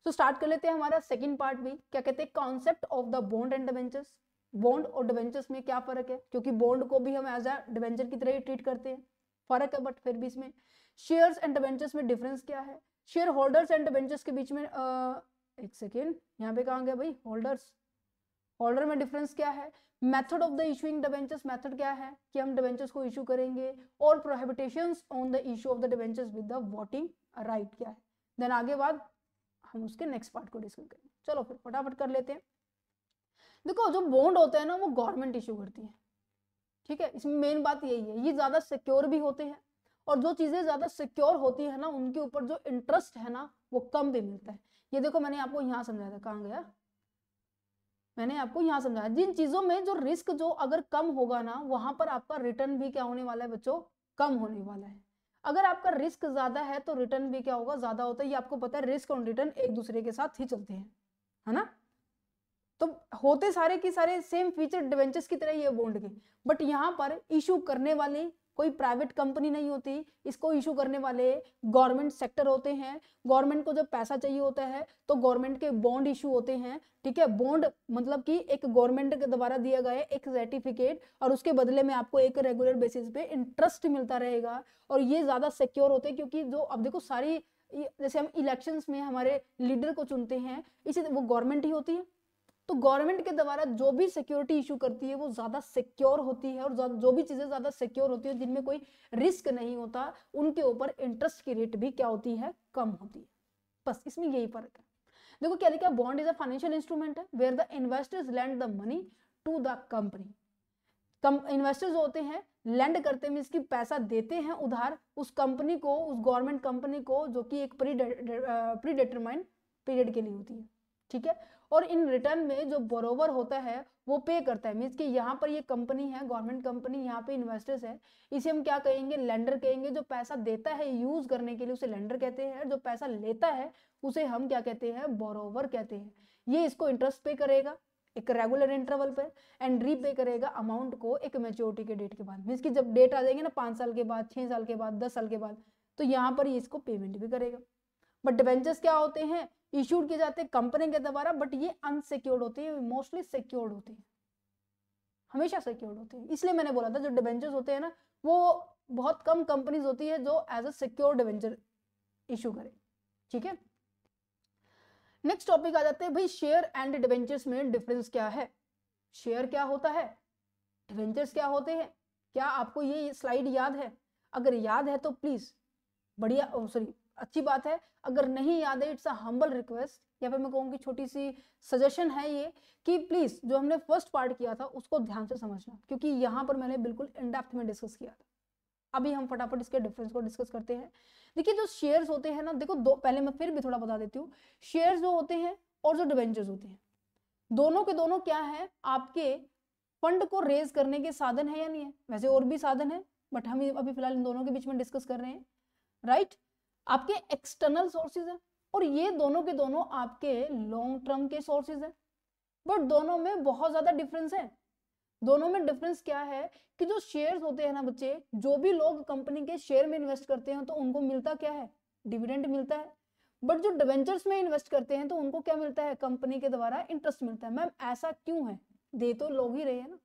तो स्टार्ट कर लेते हैं हमारा सेकंड पार्ट भी। क्या कहते हैं, concept of the bond and debentures. Bond और डिबेंचर्स में क्या फर्क है, क्योंकि बॉन्ड को भी हम एज अ डिबेंचर की तरह ही ट्रीट करते हैं, फर्क है बट फिर भी इसमें शेयर्स एंड डिबेंचर्स में डिफरेंस क्या है। शेयर होल्डर्स एंड डिबेंचर्स के बीच में एक सेकेंड, यहाँ पे कहाँ गया भाई, होल्डर्स, होल्डर में डिफरेंस क्या है। Method of the issuing debentures, method क्या है कि हम डिबेंचर्स को इशू करेंगे, और prohibitations on the issue of the debentures with the voting right क्या है। देन आगे बाद हम उसके नेक्स्ट पार्ट को डिस्कस करेंगे। चलो फिर फटाफट कर लेते हैं। देखो जो बॉन्ड होते हैं ना वो गवर्नमेंट इशू करती है, ठीक है, इसमें मेन बात यही है, ये ज्यादा सिक्योर भी होते हैं, और जो चीजें ज्यादा सिक्योर होती है ना उनके ऊपर जो इंटरेस्ट है ना वो कम भी मिलता है। ये देखो मैंने आपको यहाँ समझाया था, कहाँ गया, मैंने आपको यहाँ समझाया, जिन चीजों में जो रिस्क जो अगर कम होगा ना वहां पर आपका रिटर्न भी क्या होने वाला है बच्चों, कम होने वाला है। अगर आपका रिस्क ज्यादा है तो रिटर्न भी क्या होगा, ज्यादा होता है। ये आपको पता है, रिस्क और रिटर्न एक दूसरे के साथ ही चलते हैं, है ना। तो होते सारे की सारे सेम फीचर डिवेंचर्स की तरह ही है बॉन्ड के, बट यहाँ पर इशू करने वाली कोई प्राइवेट कंपनी नहीं होती, इसको इशू करने वाले गवर्नमेंट सेक्टर होते हैं। गवर्नमेंट को जब पैसा चाहिए होता है तो गवर्नमेंट के बॉन्ड इशू होते हैं, ठीक है। बॉन्ड मतलब कि एक गवर्नमेंट के द्वारा दिया गया एक सर्टिफिकेट, और उसके बदले में आपको एक रेगुलर बेसिस पे इंटरेस्ट मिलता रहेगा, और ये ज्यादा सिक्योर होते हैं, क्योंकि जो अब देखो सारी, जैसे हम इलेक्शंस में हमारे लीडर को चुनते हैं, इसी वो गवर्नमेंट ही होती है। तो गवर्नमेंट के द्वारा जो भी सिक्योरिटी इशू करती है वो ज्यादा सिक्योर होती है, और जो भी चीजें ज्यादा सिक्योर होती है जिनमें कोई रिस्क नहीं होता उनके ऊपर इंटरेस्ट की रेट भी क्या होती है, कम होती है। बस इसमें यही फर्क है। देखो क्या लिखा, bond is a financial instrument है where the investors lend the money to the company. Investors जो होते हैं लैंड करते हैं, इसकी पैसा देते हैं उधार उस कंपनी को, उस गवर्नमेंट कंपनी को, जो कि एक प्री डिटरमाइंड पीरियड के लिए होती है, ठीक है। और इन रिटर्न में जो बोरोवर होता है वो पे करता है, मीन्स कि यहाँ पर ये कंपनी है, गवर्नमेंट कंपनी, यहाँ पे इन्वेस्टर्स है, इसे हम क्या कहेंगे, लेंडर कहेंगे। जो पैसा देता है यूज करने के लिए उसे लेंडर कहते हैं, जो पैसा लेता है उसे हम क्या कहते हैं, बोरोवर कहते हैं। ये इसको इंटरेस्ट पे करेगा एक रेगुलर इंटरवल पे, एंड रीपे करेगा अमाउंट को एक मैच्योरिटी के डेट के बाद, मीन्स कि जब डेट आ जाएंगे ना 5 साल के बाद, 6 साल के बाद, 10 साल के बाद, तो यहाँ पर ये इसको पेमेंट भी करेगा। बट डिबेंचर्स क्या होते हैं, इशूड किए जाते हैं कंपनी के द्वारा, बट ये अनसिक्योर्ड होते हैं, मोस्टली सिक्योर्ड होते हैं, हमेशा सिक्योर्ड होते हैं। इसलिए मैंने बोला था जो डिबेंचर्स होते हैं ना वो बहुत कम कंपनीज होती है जो as a secure debenture issue करे, ठीक है। नेक्स्ट टॉपिक आ जाते हैं भाई, शेयर एंड डिबेंचर्स में डिफरेंस क्या है। शेयर क्या होता है, डिबेंचर्स क्या होते हैं, क्या आपको ये स्लाइड याद है? अगर याद है तो प्लीज बढ़िया, सॉरी अच्छी बात है, अगर नहीं याद है इट्स अ हम्बल रिक्वेस्ट, या फिर मैं कहूँगी छोटी सी सजेशन है ये, कि प्लीज जो हमने फर्स्ट पार्ट किया था उसको ध्यान से समझना, क्योंकि यहाँ पर मैंने बिल्कुल इन डेप्थ में डिस्कस किया था। अभी हम फटाफट इसके डिफरेंस को डिस्कस करते हैं। देखिए जो शेयर्स होते हैं ना, देखो दो, पहले मैं फिर भी थोड़ा बता देती हूँ, शेयर्स जो होते हैं और जो डिबेंचर्स होते हैं दोनों के दोनों क्या है, आपके फंड को रेज करने के साधन है या नहीं है। वैसे और भी साधन है बट हम अभी फिलहाल इन दोनों के बीच में डिस्कस कर रहे हैं, राइट। आपके एक्सटर्नल सोर्सेज है, और ये दोनों के दोनों आपके लॉन्ग टर्म के सोर्सेज है, बट दोनों में बहुत ज्यादा डिफरेंस है। दोनों में डिफरेंस क्या है कि जो शेयर्स होते हैं ना बच्चे, जो भी लोग कंपनी के शेयर में इन्वेस्ट करते हैं तो उनको मिलता क्या है, डिविडेंड मिलता है। बट जो डिवेंचर्स में इन्वेस्ट करते हैं तो उनको क्या मिलता है, कंपनी के द्वारा इंटरेस्ट मिलता है। मैम ऐसा क्यों है, दे तो लोग ही रहे हैं ना।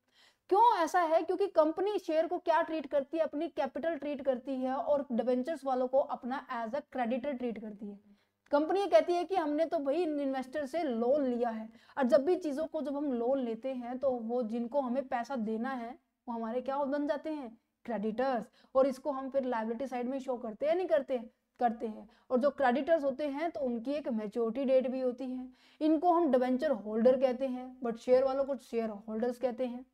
क्यों ऐसा है, क्योंकि कंपनी शेयर को क्या ट्रीट करती है, अपनी कैपिटल ट्रीट करती है, और डिवेंचर्स वालों को अपना एज अ क्रेडिटर ट्रीट करती है। कंपनी कहती है कि हमने तो भाई इन्वेस्टर से लोन लिया है, और जब भी चीजों को जब हम लोन लेते हैं तो वो जिनको हमें पैसा देना है वो हमारे क्या बन जाते हैं, क्रेडिटर्स, और इसको हम फिर लायबिलिटी साइड में शो करते हैं, नहीं करते, करते हैं। और जो क्रेडिटर्स होते हैं तो उनकी एक मैच्योरिटी डेट भी होती है, इनको हम डिवेंचर होल्डर कहते हैं, बट शेयर वालों को शेयर होल्डर्स कहते हैं,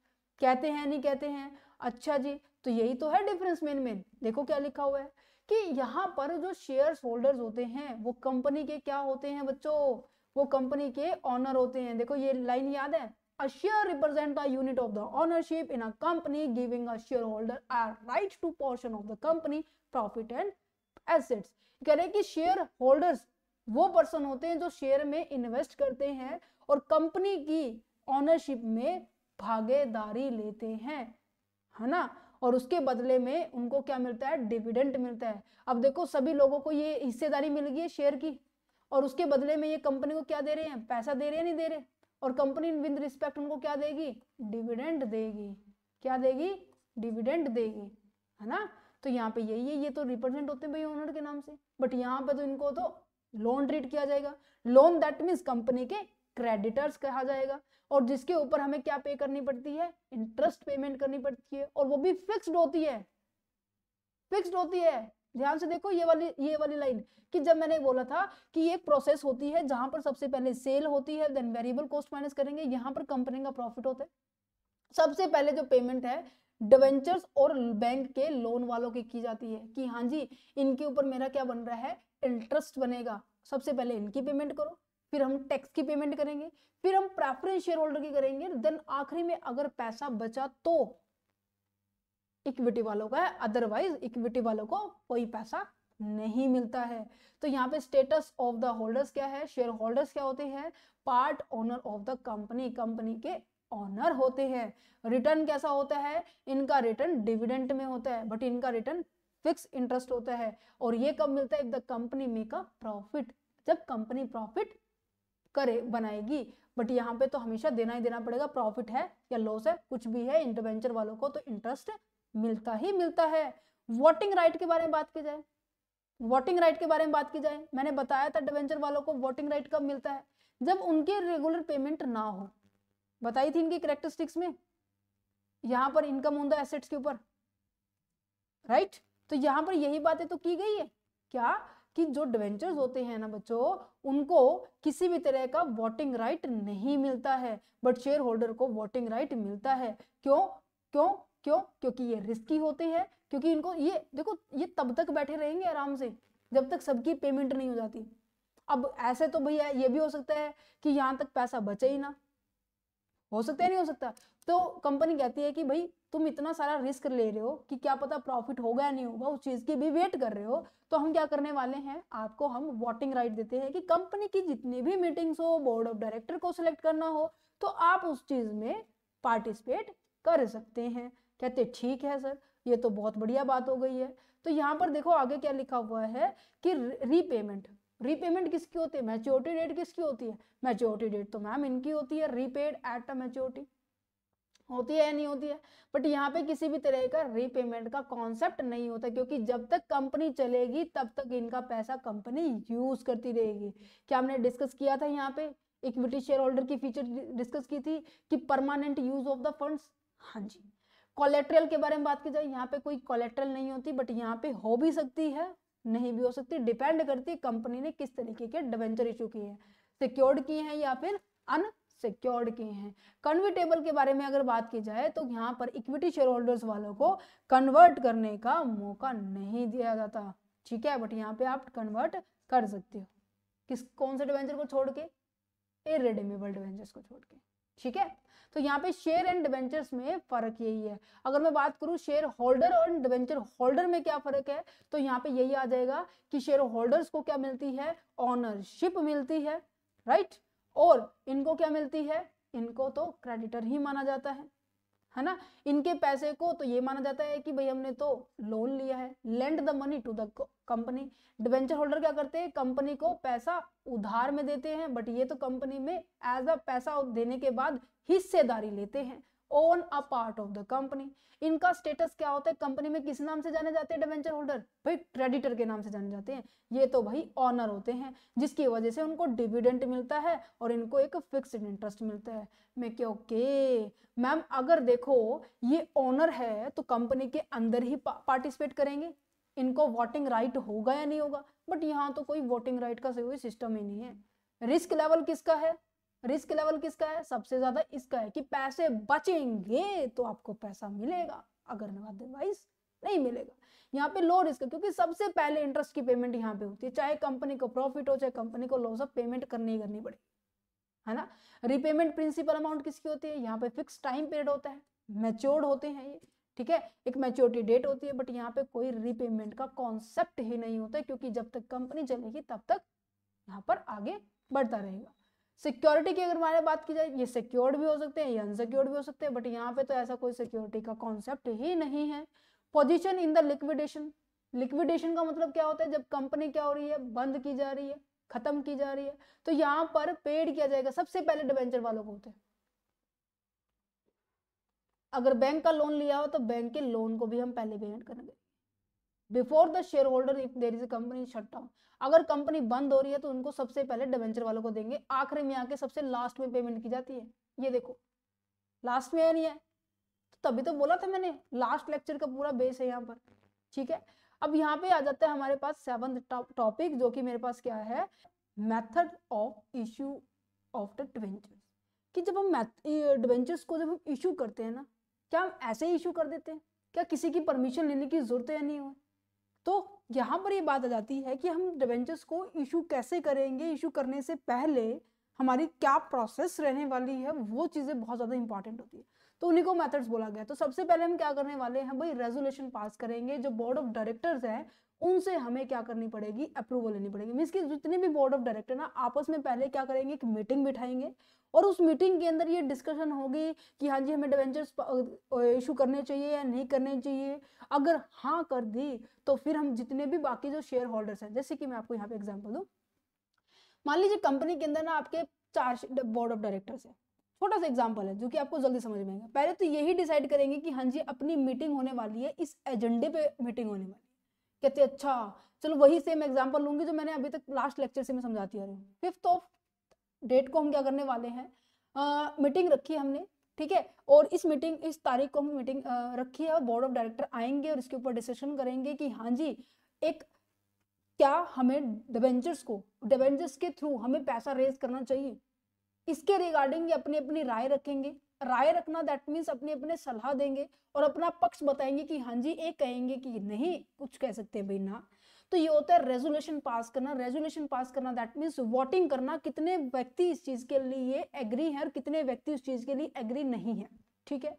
कहते हैं नहीं कहते हैं। अच्छा जी, तो यही तो है डिफरेंस मेन। देखो क्या लिखा हुआ है कि यहाँ पर जो शेयर होल्डर्स होते हैं वो कंपनी के क्या होते हैं बच्चों, वो कंपनी के ऑनर होते हैं। देखो ये लाइन याद है, a share represent the unit of the ownership in a company giving a shareholder a right to portion of the company profit and assets। कह रहे हैं कि शेयर होल्डर्स वो पर्सन होते हैं जो शेयर में इन्वेस्ट करते हैं और कंपनी की ऑनरशिप में भागीदारी लेते हैं, है ना, और उसके बदले में उनको क्या मिलता है, डिविडेंड मिलता है। अब देखो सभी लोगों को ये हिस्सेदारी मिल गई है शेयर की, और उसके बदले में ये कंपनी को क्या दे रहे हैं, पैसा दे रहे हैं, नहीं दे रहे, और कंपनी विद रिस्पेक्ट उनको क्या देगी, डिविडेंड देगी, क्या देगी, डिविडेंड देगी, है ना। तो यहाँ पे यही है, ये तो रिप्रेजेंट होते हैं भाई ओनर के नाम से, बट यहाँ पे तो इनको तो लोन ट्रीट किया जाएगा। लोन दैट मीन्स कंपनी के क्रेडिटर्स कहा जाएगा, और जिसके ऊपर हमें क्या पे करनी पड़ती है, इंटरेस्ट पेमेंट करनी पड़ती है, और वो भी फिक्स्ड होती है, फिक्स्ड होती है। ध्यान से देखो ये वाली लाइन, कि जब मैंने बोला था कि ये प्रोसेस होती है जहां पर सबसे पहले सेल होती है, देन वेरिएबल कॉस्ट माइनस करेंगे, यहाँ पर कंपनी का प्रॉफिट होता है। सबसे पहले जो पेमेंट है डिवेंचर्स और बैंक के लोन वालों की जाती है, कि हाँ जी इनके ऊपर मेरा क्या बन रहा है, इंटरेस्ट बनेगा, सबसे पहले इनकी पेमेंट करो, फिर हम टैक्स की पेमेंट करेंगे, फिर हम प्रेफरेंस शेयर होल्डर की करेंगे, देन आखिरी में अगर पैसा बचा तो इक्विटी वालों का है, अदरवाइज इक्विटी वालों को कोई पैसा नहीं मिलता है। तो यहाँ पे स्टेटस ऑफ द होल्डर्स क्या है, शेयर होल्डर्स क्या होते हैं, part owner of the company, company के ऑनर होते हैं। रिटर्न कैसा होता है, इनका रिटर्न डिविडेंड में होता है, बट इनका रिटर्न फिक्स इंटरेस्ट होता है, और ये कब मिलता है, the company make a profit, जब कंपनी प्रॉफिट करे बनाएगी, बट यहाँ पे तो हमेशा देना ही देना पड़ेगा, प्रॉफिट है या लॉस है कुछ भी है, इंटरवेंचर वालों को तो इंटरेस्ट मिलता ही मिलता है। वोटिंग राइट के बारे में बात की जाए, वोटिंग राइट के बारे में बात की जाए, मैंने बताया था डिवेंचर वालों को वोटिंग राइट कब मिलता है, जब उनके रेगुलर पेमेंट ना हो, बताई थी इनकी कैरेक्टरिस्टिक्स में, यहां पर इनकम ऑन द एसेट्स के ऊपर, राइट। तो यहां पर यही बातें तो की गई है, क्या कि जो डिवेंचर्स होते हैं ना बच्चों, उनको किसी भी तरह का वोटिंग राइट नहीं मिलता है, बट शेयर होल्डर को वोटिंग राइट मिलता है। क्यों क्यों क्यों, क्योंकि ये रिस्की होते हैं, क्योंकि इनको ये देखो ये तब तक बैठे रहेंगे आराम से जब तक सबकी पेमेंट नहीं हो जाती। अब ऐसे तो भैया ये भी हो सकता है कि यहाँ तक पैसा बचे ही ना, हो सकता है नहीं हो सकता, तो कंपनी कहती है कि भाई तुम इतना सारा रिस्क ले रहे हो कि क्या पता प्रॉफिट होगा या नहीं होगा, उस चीज की भी वेट कर रहे हो, तो हम क्या करने वाले हैं, आपको हम वोटिंग राइट देते हैं कि कंपनी की जितनी भी मीटिंग्स हो, बोर्ड ऑफ डायरेक्टर को सिलेक्ट करना हो, तो आप उस चीज में पार्टिसिपेट कर सकते हैं। कहते ठीक है सर, ये तो बहुत बढ़िया बात हो गई है। तो यहाँ पर देखो आगे क्या लिखा हुआ है कि रीपेमेंट, रीपेमेंट किसकी होती है, मैच्योरिटी डेट किसकी होती है, मैच्योरिटी डेट तो मैम इनकी होती है, रीपेड एट अ मैच्योरिटी होती है या नहीं होती है, बट यहाँ पे किसी भी तरह का रीपेमेंट का कॉन्सेप्ट नहीं होता, क्योंकि जब तक कंपनी चलेगी तब तक इनका पैसा कंपनी यूज करती रहेगी। क्या हमने डिस्कस किया था यहाँ पे, इक्विटी शेयर होल्डर की फीचर डिस्कस की थी कि permanent use of the funds, हाँ जी। कोलेट्रल के बारे में बात की जाए, यहाँ पे कोई कोलेट्रल नहीं होती, बट यहाँ पे हो भी सकती है नहीं भी हो सकती, डिपेंड करती है कंपनी ने किस तरीके के डिवेंचर इशू किए हैं, सिक्योर्ड किए हैं या फिर अनसिक्योर्ड किए हैं। कन्वर्टेबल के बारे में अगर बात की जाए तो यहाँ पर इक्विटी शेयर होल्डर्स वालों को कन्वर्ट करने का मौका नहीं दिया जाता, ठीक है, बट यहाँ पे आप कन्वर्ट कर सकते हो, किस कौन से डिवेंचर को छोड़ के, इररिडीमेबल डिवेंचर्स को छोड़ के, ठीक है। तो यहाँ पे शेयर एंड डिवेंचर्स में फर्क यही है। अगर मैं बात करूं शेयर होल्डर और डिवेंचर होल्डर में क्या फर्क है, तो यहाँ पे यही आ जाएगा कि शेयर होल्डर्स को क्या मिलती है, ऑनरशिप मिलती है, राइट, और इनको क्या मिलती है, इनको तो क्रेडिटर ही माना जाता है ना। इनके पैसे को तो ये माना जाता है कि भाई हमने तो लोन लिया है, lend the money to the company. Debenture holder क्या करते हैं, कंपनी को पैसा उधार में देते हैं, बट ये तो कंपनी में एज अ पैसा देने के बाद हिस्सेदारी लेते हैं, own a part of the company. इनका स्टेटस क्या होता है, कंपनी में किस नाम से जाने जाते हैं डिवेंचर होल्डर, भाई क्रेडिटर के नाम से जाने जाते हैं, ये तो भाई ऑनर होते हैं, जिसकी वजह से उनको डिविडेंड मिलता है और इनको एक फिक्स्ड इंटरेस्ट मिलता है। मैं क्या ओके मैम, अगर देखो ये ऑनर है तो कंपनी के अंदर ही पार्टिसिपेट करेंगे, इनको वोटिंग राइट होगा या नहीं होगा, बट यहाँ तो कोई वोटिंग राइट का कोई सिस्टम ही नहीं है। रिस्क लेवल किसका है, रिस्क लेवल किसका है, सबसे ज्यादा इसका है कि पैसे बचेंगे तो आपको पैसा मिलेगा, अगर अदरवाइज नहीं मिलेगा। यहाँ पे लो रिस्क, क्योंकि सबसे पहले इंटरेस्ट की पेमेंट यहाँ पे होती है, चाहे कंपनी को प्रॉफिट हो चाहे कंपनी को लॉस हो, पेमेंट करनी पड़ेगी, है ना। रिपेमेंट प्रिंसिपल अमाउंट किसकी होती है, यहाँ पे फिक्स टाइम पीरियड होता है, मैच्योर्ड होते हैं ये, ठीक है, एक मैच्योरिटी डेट होती है, बट यहाँ पे कोई रीपेमेंट का कॉन्सेप्ट ही नहीं होता है, क्योंकि जब तक कंपनी चलेगी तब तक यहाँ पर आगे बढ़ता रहेगा। सिक्योरिटी की अगर हमारे बात की जाए, ये सिक्योर्ड भी हो सकते हैं, ये अनसिक्योर्ड भी हो सकते हैं, बट यहाँ पे तो ऐसा कोई सिक्योरिटी का कॉन्सेप्ट ही नहीं है। Position in the liquidation, liquidation का मतलब क्या होता है, जब कंपनी क्या हो रही है, बंद की जा रही है, खत्म की जा रही है। तो यहाँ पर पेड किया जाएगा सबसे पहले डिबेंचर वालों को होते हैं। अगर बैंक का लोन लिया हो तो बैंक के लोन को भी हम पहले पेमेंट करेंगे before the shareholder if there is a company shut down. अगर कंपनी बंद हो रही है तो उनको सबसे पहले डिबेंचर वालों को देंगे, आखिरी में आके सबसे लास्ट में पेमेंट की जाती है। ये देखो लास्ट में नहीं है, तो तभी तो बोला था मैंने लास्ट लेक्चर का पूरा बेस है यहाँ पर। ठीक है, अब यहाँ पे आ जाता है हमारे पास 7th टॉपिक, जो कि मेरे पास क्या है, method of issue of the debentures. कि जब हम डिबेंचर्स को जब हम इशू करते हैं ना, क्या हम ऐसे ही इशू कर देते हैं, क्या किसी की परमिशन लेने की जरूरत है या नहीं हो? तो यहाँ पर ये बात आ जाती है कि हम डिबेंचर्स को इशू कैसे करेंगे, इशू करने से पहले हमारी क्या प्रोसेस रहने वाली है, वो चीजें बहुत ज्यादा इंपॉर्टेंट होती है। तो उन्हीं को मेथड्स बोला गया। तो सबसे पहले हम क्या करने वाले हैं भाई, रेजोल्यूशन पास करेंगे। जो बोर्ड ऑफ डायरेक्टर्स है उनसे हमें क्या करनी पड़ेगी, अप्रूवल लेनी पड़ेगी। मीन्स कि जितने भी बोर्ड ऑफ डायरेक्टर ना आपस में पहले क्या करेंगे, एक मीटिंग बिठाएंगे और उस मीटिंग के अंदर ये डिस्कशन होगी कि हाँ जी हमें डिबेंचर्स इशू करने चाहिए या नहीं करने चाहिए। अगर हाँ कर दी तो फिर हम जितने भी बाकी जो शेयर होल्डर्स हैं, जैसे कि मैं आपको यहाँ पे एग्जांपल दूं, मान लीजिए कंपनी के अंदर ना आपके 4 बोर्ड ऑफ डायरेक्टर्स है। छोटा सा एग्जांपल है जो कि आपको जल्दी समझ में आएगा। पहले तो यही डिसाइड करेंगे कि हाँ जी अपनी मीटिंग होने वाली है, इस एजेंडे पे मीटिंग होने वाली है। कहते अच्छा चलो वही सेम एग्जांपल लूंगी जो मैंने अभी तक लास्ट लेक्चर से मैं समझाती आ रही हूँ। 5th ऑफ डेट को हम क्या करने वाले हैं, मीटिंग रखी हमने, ठीक है, और इस तारीख को हम मीटिंग रखी है और बोर्ड ऑफ डायरेक्टर आएंगे और इसके ऊपर डिस्कशन करेंगे कि हाँ जी एक क्या हमें डिबेंचर्स के थ्रू हमें पैसा रेज करना चाहिए। इसके रिगार्डिंग अपनी अपनी राय रखेंगे। राय रखना दैट मीन्स अपने अपने सलाह देंगे और अपना पक्ष बताएंगे कि हाँ जी एक कहेंगे कि नहीं कुछ कह सकते हैं भाई ना। तो ये होता है रेजोल्यूशन पास करना। रेजोल्यूशन पास करना दैट मीन्स वोटिंग करना, कितने व्यक्ति इस चीज के लिए एग्री है और कितने व्यक्ति उस चीज के लिए एग्री नहीं है। ठीक है,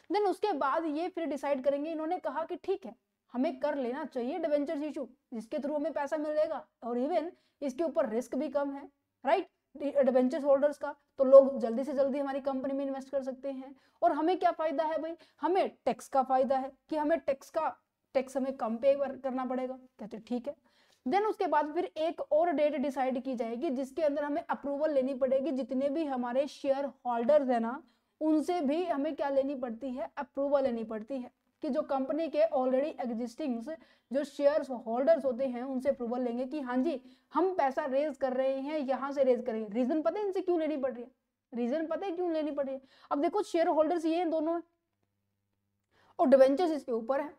देन उसके बाद ये फिर डिसाइड करेंगे, इन्होंने कहा कि ठीक है हमें कर लेना चाहिए डिबेंचर्स इशू, जिसके थ्रू हमें पैसा मिलेगा और इवन इसके ऊपर रिस्क भी कम है, राइट, डिबेंचर्स होल्डर्स का। तो लोग जल्दी से जल्दी हमारी कंपनी में इन्वेस्ट कर सकते हैं। और हमें क्या फायदा है भाई, हमें टैक्स का फायदा है कि हमें टैक्स हमें कम पे करना पड़ेगा। कहते ठीक है, देन उसके बाद फिर एक और डेट डिसाइड की जाएगी जिसके अंदर हमें अप्रूवल लेनी पड़ेगी। जितने भी हमारे शेयर होल्डर्स है ना उनसे भी हमें क्या लेनी पड़ती है, अप्रूवल लेनी पड़ती है कि जो कंपनी के ऑलरेडी एग्जिस्टिंग जो शेयर होल्डर्स होते हैं उनसे अप्रूवल लेंगे कि हाँ जी हम पैसा रेज कर रहे हैं, यहाँ से रेज करेंगे। रीजन पता है इनसे क्यों लेनी पड़ रही है, रीजन पता है क्यों लेनी पड़ रही है। अब देखो शेयर होल्डर्स ये दोनों है और डिवेंचर्स इसके ऊपर है।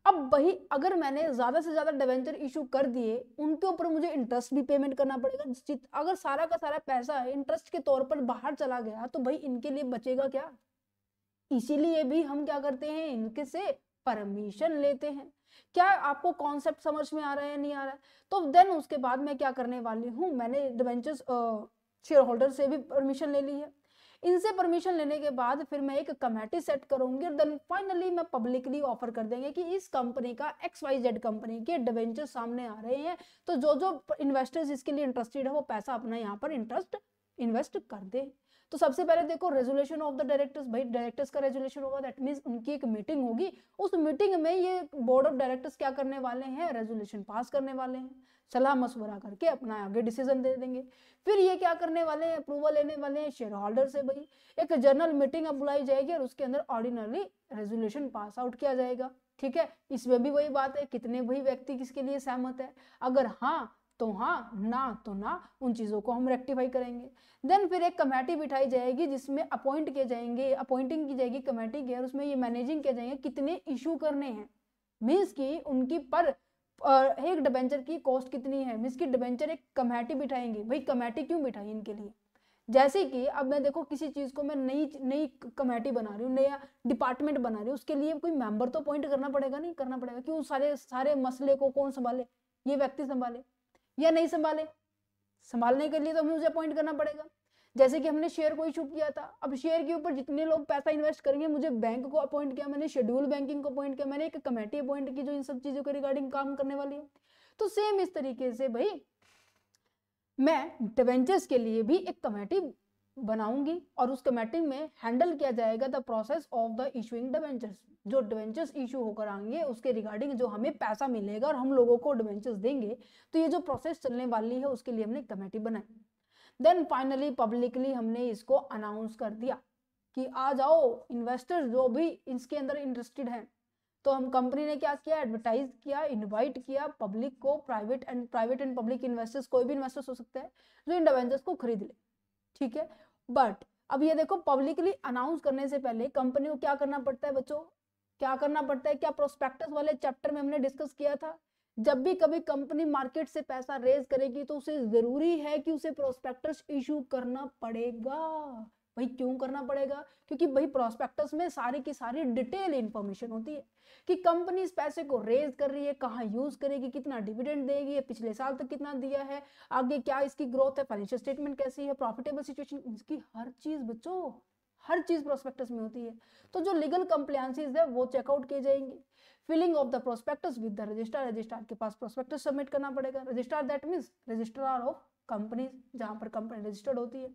अब वही अगर मैंने ज्यादा से ज्यादा डिवेंचर इशू कर दिए उनके ऊपर मुझे इंटरेस्ट भी पेमेंट करना पड़ेगा। अगर सारा का सारा पैसा इंटरेस्ट के तौर पर बाहर चला गया तो भाई इनके लिए बचेगा क्या। इसीलिए भी हम क्या करते हैं, इनके से परमिशन लेते हैं। क्या आपको कॉन्सेप्ट समझ में आ रहा है नहीं आ रहा है। तो देन उसके बाद मैं क्या करने वाली हूँ, मैंने डिवेंचर्स शेयर होल्डर से भी परमिशन ले ली है। इनसे परमिशन लेने के बाद फिर मैं एक कमेटी सेट करूंगी और देन फाइनली मैं पब्लिकली ऑफर कर देंगे कि इस कंपनी का XYZ कंपनी के डिवेंचर सामने आ रहे हैं, तो जो जो इन्वेस्टर्स इसके लिए इंटरेस्टेड है वो पैसा अपना यहाँ पर इन्वेस्ट कर दे। तो सबसे पहले देखो रेजोल्यूशन ऑफ द डायरेक्टर्स, भाई डायरेक्टर्स का रेजोल्यूशन होगा दैट मींस उनकी एक मीटिंग होगी। उस मीटिंग में ये बोर्ड ऑफ डायरेक्टर्स क्या करने वाले हैं, रेजोल्यूशन पास करने वाले हैं, सलाह मशवरा करके अपना आगे डिसीजन दे देंगे। फिर ये क्या करने वाले हैं, अप्रूवल लेने वाले हैं शेयर होल्डर से। भाई एक जनरल मीटिंग अब बुलाई जाएगी और उसके अंदर ऑर्डिनरी रेजोल्यूशन पास आउट किया जाएगा। ठीक है, इसमें भी वही बात है, कितने वही व्यक्ति किसके लिए सहमत है, अगर हाँ तो हाँ, ना तो ना, उन चीजों को हम रेक्टिफाई करेंगे। देन फिर एक कमेटी बिठाई जाएगी जिसमें अपॉइंटिंग की जाएगी कमेटी के, और उसमें ये मैनेजिंग किया जाएंगे कितने इशू करने हैं। मीन्स की उनकी पर एक डिबेंचर की कॉस्ट कितनी है। मीन्स की डिबेंचर एक कमेटी बिठाएंगे। भाई कमेटी क्यों बिठाई इनके लिए, जैसे कि अब मैं देखो किसी चीज को मैं नई कमेटी बना रही हूँ, नया डिपार्टमेंट बना रही हूँ, उसके लिए कोई मेंबर तो अपॉइंट करना पड़ेगा, नहीं करना पड़ेगा। क्यों, सारे मसले को कौन संभाले, ये व्यक्ति संभाले या नहीं संभाले, संभालने के लिए तो मुझे अपॉइंट करना पड़ेगा। जैसे कि हमने शेयर को इशू किया था, अब शेयर के ऊपर जितने लोग पैसा इन्वेस्ट करेंगे, मुझे बैंक को अपॉइंट किया, मैंने शेड्यूल बैंकिंग को अपॉइंट किया, मैंने एक कमेटी अपॉइंट की जो इन सब चीजों के रिगार्डिंग काम करने वाली है। तो सेम इस तरीके से भाई मैं डिवेंचर्स के लिए भी एक कमेटी बनाऊंगी और उस कमेटी में हैंडल किया जाएगा the process of the issuing debentures. जो डिबेंचर्स इशू होकर आएंगे उसके रिगार्डिंग जो हमें पैसा मिलेगा और हम लोगों को डिबेंचर्स देंगे, तो ये जो प्रोसेस चलने वाली है उसके लिए हमने कमेटी बनाई। देन फाइनली पब्लिकली हमने इसको अनाउंस कर दिया कि आ जाओ इन्वेस्टर्स जो भी इसके अंदर इंटरेस्टेड हैं। तो हम कंपनी ने क्या किया, एडवर्टाइज किया, इनवाइट किया पब्लिक को, प्राइवेट एंड पब्लिक इन्वेस्टर्स, कोई भी इन्वेस्टर्स हो सकता है जो इन डिबेंचर्स को खरीद ले, ठीक है। बट अब ये देखो, पब्लिकली अनाउंस करने से पहले कंपनी को क्या करना पड़ता है बच्चों, क्या करना पड़ता है, क्या प्रोस्पेक्टस वाले चैप्टर में हमने डिस्कस किया था, जब भी कभी कंपनी मार्केट से पैसा रेज करेगी तो उसे जरूरी है कि उसे प्रोस्पेक्टस इशू करना पड़ेगा। भाई क्यों करना पड़ेगा, क्योंकि भाई प्रोस्पेक्टस में सारी की सारी डिटेल इंफॉर्मेशन होती है कि कंपनी इस पैसे को रेज कर रही है, कहाँ यूज करेगी, कितना डिविडेंड देगी, पिछले साल तक कितना दिया है, आगे क्या इसकी ग्रोथ है, फाइनेंशियल स्टेटमेंट कैसी है, प्रॉफिटेबल सिचुएशन, इसकी हर चीज बच्चों, हर चीज प्रोस्पेक्टस में होती है। तो जो लीगल कंप्लायंसेस है वो चेकआउट किए जाएंगे। Filing of the prospectus with the registrar, registrar के पास प्रोस्पेक्टस सबमिट करना पड़ेगा। Registrar that means registrar of companies, जहां पर कंपनी रजिस्टर्ड होती है।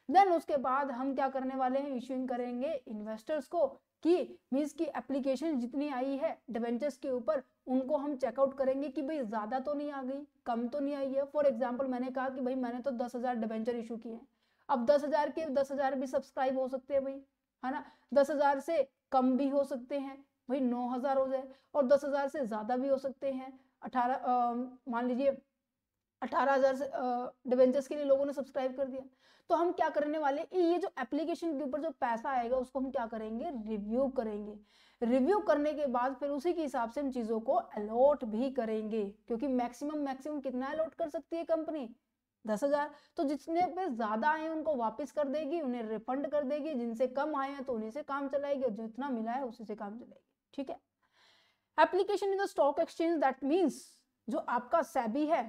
देन उसके बाद हम क्या करने वाले हैं, इश्यूइंग करेंगे इन्वेस्टर्स को कि मींस की एप्लीकेशन जितनी आई है डिबेंचर्स के ऊपर उनको हम चेकआउट करेंगे कि भाई ज्यादा तो नहीं आ गई, कम तो नहीं आई है। फॉर एग्जांपल मैंने कहा कि भाई मैंने तो 10,000 डिबेंचर इशू किए हैं, अब 10,000 के 10,000 भी सब्सक्राइब हो सकते हैं भाई, है ना, 10,000 से कम भी हो सकते हैं भाई, 9,000 हो जाए, और 10,000 से ज्यादा भी हो सकते हैं, 18 मान लीजिए 18,000 से डिबेंचर्स के लिए लोगों ने सब्सक्राइब कर दिया। तो हम क्या करने वाले, ये जो एप्लीकेशन के ऊपर जो पैसा आएगा उसको हम क्या करेंगे, रिव्यू करेंगे। रिव्यू करने के बाद फिर उसी के हिसाब से हम चीजों को अलॉट भी करेंगे, क्योंकि मैक्सिमम कितना अलॉट कर सकती है कंपनी, 10,000। तो जितने पे ज्यादा आए उनको वापस कर देगी, उन्हें रिफंड कर देगी, जिनसे कम आए हैं तो उन्हीं से काम चलाएगी, और जितना मिला है उसी से काम चलाएगी, ठीक है। Application in the stock exchange, that means जो आपका सेबी है,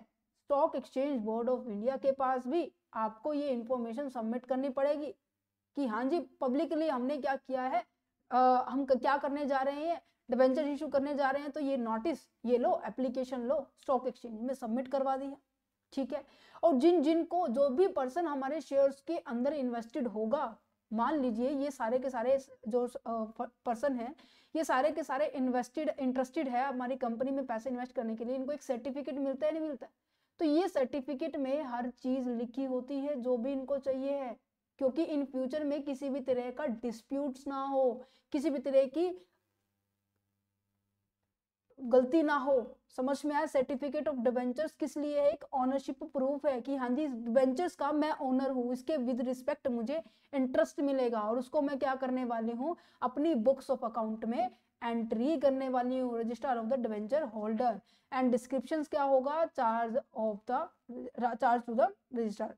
stock exchange board of India के पास भी आपको ये इंफॉर्मेशन सबमिट करनी पड़ेगी कि हाँ जी पब्लिकली हमने क्या किया है, हम क्या करने जा रहे हैं, डिबेंचर इशू करने जा रहे हैं, तो ये नोटिस ये लो, एप्लीकेशन लो, स्टॉक एक्सचेंज में सबमिट करवा दिया, ठीक है। और जिनको जो भी पर्सन हमारे शेयर्स के अंदर इन्वेस्टेड होगा, मान लीजिए ये सारे के सारे जो पर्सन है, ये सारे के सारे इंटरेस्टेड है हमारी कंपनी में पैसे इन्वेस्ट करने के लिए, इनको एक सर्टिफिकेट मिलता है नहीं मिलता है, तो ये सर्टिफिकेट में हर चीज लिखी होती है जो भी इनको चाहिए है, क्योंकि इन फ्यूचर में किसी भी तरह का डिस्प्यूट्स ना हो, किसी भी तरह की गलती ना हो। समझ में आया, सर्टिफिकेट ऑफ डिबेंचर्स किस लिए है, एक ऑनरशिप प्रूफ है कि हाँ जी डिबेंचर्स का मैं ओनर हूँ, इसके विद रिस्पेक्ट मुझे इंटरेस्ट मिलेगा, और उसको मैं क्या करने वाली हूँ, अपनी बुक्स ऑफ अकाउंट में एंट्री करने वाली हूँ, register of the debenture holder. And descriptions क्या होगा, चार्ज टू द रजिस्ट्रार।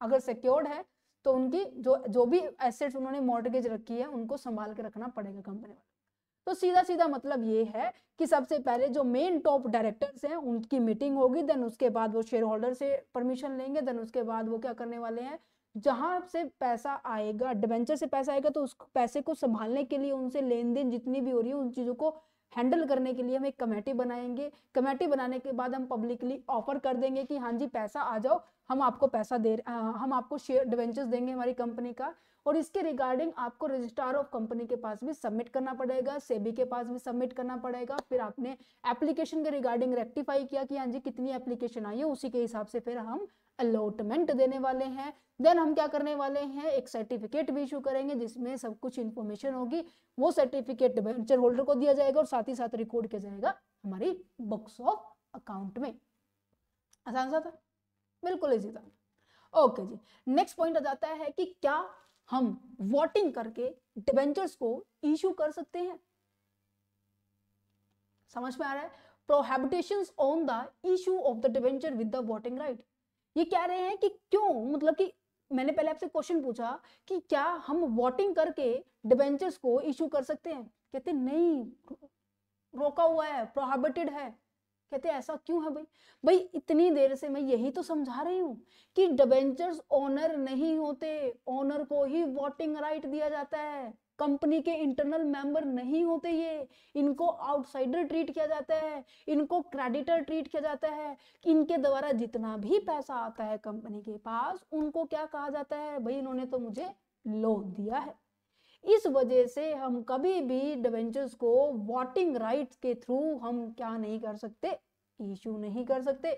अगर सिक्योर्ड है तो उनकी जो भी एसेट्स उन्होंने मॉर्गेज रखी है उनको संभाल के रखना पड़ेगा कंपनी वाले। तो सीधा सीधा मतलब ये है कि सबसे पहले जो मेन टॉप डायरेक्टर्स हैं उनकी मीटिंग होगी, देन उसके बाद वो शेयर होल्डर से परमिशन लेंगे, देन उसके बाद वो क्या करने वाले हैं, जहां से पैसा आएगा, डिबेंचर से पैसा आएगा, तो उस पैसे को संभालने के लिए, उनसे लेन देन जितनी भी हो रही है उन चीजों को हैंडल करने के लिए हम एक कमेटी बनाएंगे। कमेटी बनाने के बाद हम पब्लिकली ऑफर कर देंगे कि हाँ जी पैसा आ जाओ, हम आपको पैसा हम आपको शेयर डिबेंचर्स देंगे हमारी कंपनी का, और इसके रिगार्डिंग आपको रजिस्ट्रार ऑफ कंपनी के पास भी सबमिट करना पड़ेगा, सेबी के पास भी सबमिट करना पड़ेगा। फिर आपने एप्लीकेशन के रिगार्डिंग रेक्टिफाई किया कि हाँ जी कितनी एप्लीकेशन आई है, उसी के हिसाब से फिर हम अलॉटमेंट देने वाले हैं। देन हम क्या करने वाले हैं, एक सर्टिफिकेट भी इशू करेंगे जिसमें सब कुछ इंफॉर्मेशन होगी, वो सर्टिफिकेट डिबेंचर होल्डर को दिया जाएगा और साथ ही साथ रिकॉर्ड किया जाएगा हमारी बुक्स ऑफ अकाउंट में। आसान सा था, बिल्कुल इजी था। ओके जी, नेक्स्ट पॉइंट आ जाता है कि क्या हम वोटिंग करके डिबेंचर्स को इशू कर सकते हैं। समझ में आ रहा है, prohibitions on the issue of the debenture with the voting right. ये कह रहे हैं कि क्यों, मतलब कि मैंने पहले आपसे क्वेश्चन पूछा कि क्या हम वोटिंग करके डिबेंचर्स को इशू कर सकते हैं, कहते नहीं, रोका हुआ है, प्रोहिबिटेड है। कहते ऐसा क्यों है भाई, भाई इतनी देर से मैं यही तो समझा रही हूँ कि डिबेंचर्स ओनर नहीं होते, ओनर को ही वोटिंग राइट दिया जाता है, कंपनी के इंटरनल मेंबर नहीं होते, ये इनको आउटसाइडर ट्रीट किया जाता है, इनको क्रेडिटर ट्रीट किया जाता है। इनके द्वारा जितना भी पैसा आता है कंपनी के पास, उनको क्या कहा जाता है, भाई इन्होंने तो मुझे लोन दिया है। इस वजह से हम कभी भी डिबेंचर्स को वोटिंग राइट्स के थ्रू हम क्या नहीं कर सकते, इशू नहीं कर सकते।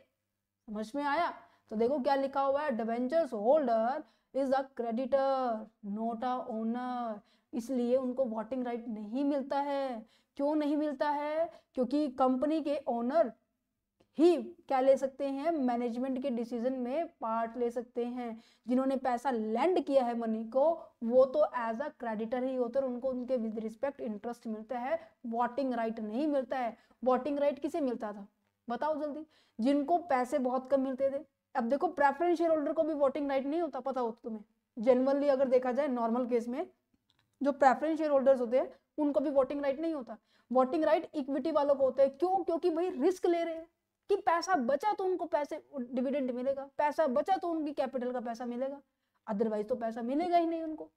समझ में आया? तो देखो क्या लिखा हुआ है, debentures holder is a creditor not a owner. इसलिए उनको वोटिंग राइट नहीं मिलता है। क्यों नहीं मिलता है? क्योंकि कंपनी के ओनर ही क्या ले सकते हैं, मैनेजमेंट के डिसीजन में पार्ट ले सकते हैं। जिन्होंने पैसा लेंड किया है मनी को, वो तो एज अ क्रेडिटर ही होते हैं, उनको उनके विद रिस्पेक्ट इंटरेस्ट मिलता है, वोटिंग राइट नहीं मिलता है। वोटिंग राइट किसे मिलता था, बताओ जल्दी? जिनको पैसे बहुत कम मिलते थे। अब देखो प्रेफरेंस शेयर होल्डर को भी वोटिंग राइट नहीं होता, पता हो तुम्हें? जनरली अगर देखा जाए नॉर्मल केस में जो प्रेफरेंस शेयर होल्डर्स होते हैं उनको भी वोटिंग राइट नहीं होता। वोटिंग राइट इक्विटी वालों को होता है। क्यों? क्योंकि भाई रिस्क ले रहे हैं कि पैसा बचा तो उनको पैसे डिविडेंड मिलेगा, पैसा बचा तो उनकी कैपिटल का पैसा मिलेगा, अदरवाइज तो पैसा मिलेगा ही नहीं उनको।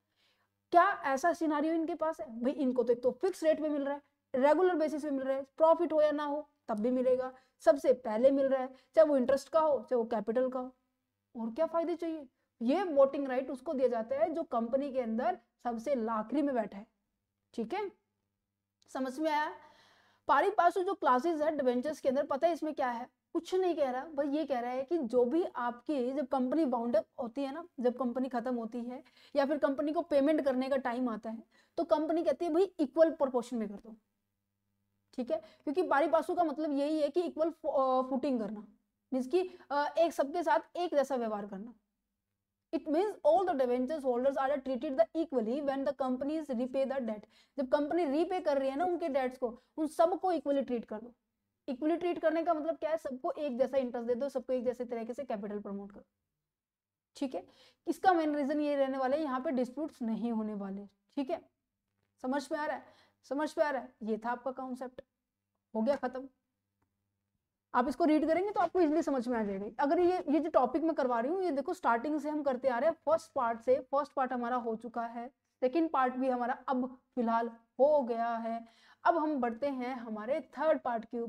क्या ऐसा सिनारियो इनके पास है? भाई इनको तो एक तो फिक्स रेट पे मिल रहा है, रेगुलर बेसिस पे मिल रहा है, प्रॉफिट हो या ना हो तब भी मिलेगा, सबसे पहले मिल रहा है, चाहे वो इंटरेस्ट का हो चाहे वो कैपिटल का हो। और क्या फायदे चाहिए? ये वोटिंग राइट उसको दिया जाता है जो कंपनी के अंदर सबसे लाखरी में बैठा है। ठीक है, समझ में आया? पारी पासु जो क्लासेस है डिबेंचर्स के अंदर, पता है इसमें क्या है? कुछ नहीं कह रहा, बस ये कह रहा है कि जो भी आपकी जब कंपनी बाउंड अप होती है ना, जब कंपनी खत्म होती है या फिर कंपनी को पेमेंट करने का टाइम आता है, तो कंपनी कहती है भाई इक्वल प्रोपोर्शन में कर दो। ठीक है, क्योंकि पारी पासु का मतलब यही है कि इक्वल फुटिंग करना, मींस कि एक सबके साथ एक जैसा व्यवहार करना। It means all the debentures holders are treated the equally when the companies repay the debt. जब कंपनी रीपे कर रही है ना उनके डेट्स को, उन सबको इक्वली ट्रीट कर दो। इक्वली ट्रीट करने का मतलब क्या है? सबको एक जैसा इंटरेस्ट दे दो, सबको एक जैसे तरीके से कैपिटल प्रमोट करो। ठीक है, इसका मेन रीजन ये रहने वाला है, यहाँ पे डिस्प्यूट्स नहीं होने वाले। ठीक है, समझ में आ रहा है? समझ में आ रहा है? ये था आपका कॉन्सेप्ट, हो गया खत्म। आप इसको रीड करेंगे तो आपको इजीली समझ में आ जाएगा। अगर ये जो टॉपिक मैं करवा रही हूँ, ये देखो स्टार्टिंग से हम करते आ रहे हैं, फर्स्ट पार्ट से। फर्स्ट पार्ट हमारा हो चुका है, सेकंड पार्ट भी हमारा अब फिलहाल हो गया है। अब हम बढ़ते हैं हमारे थर्ड पार्ट के ऊपर।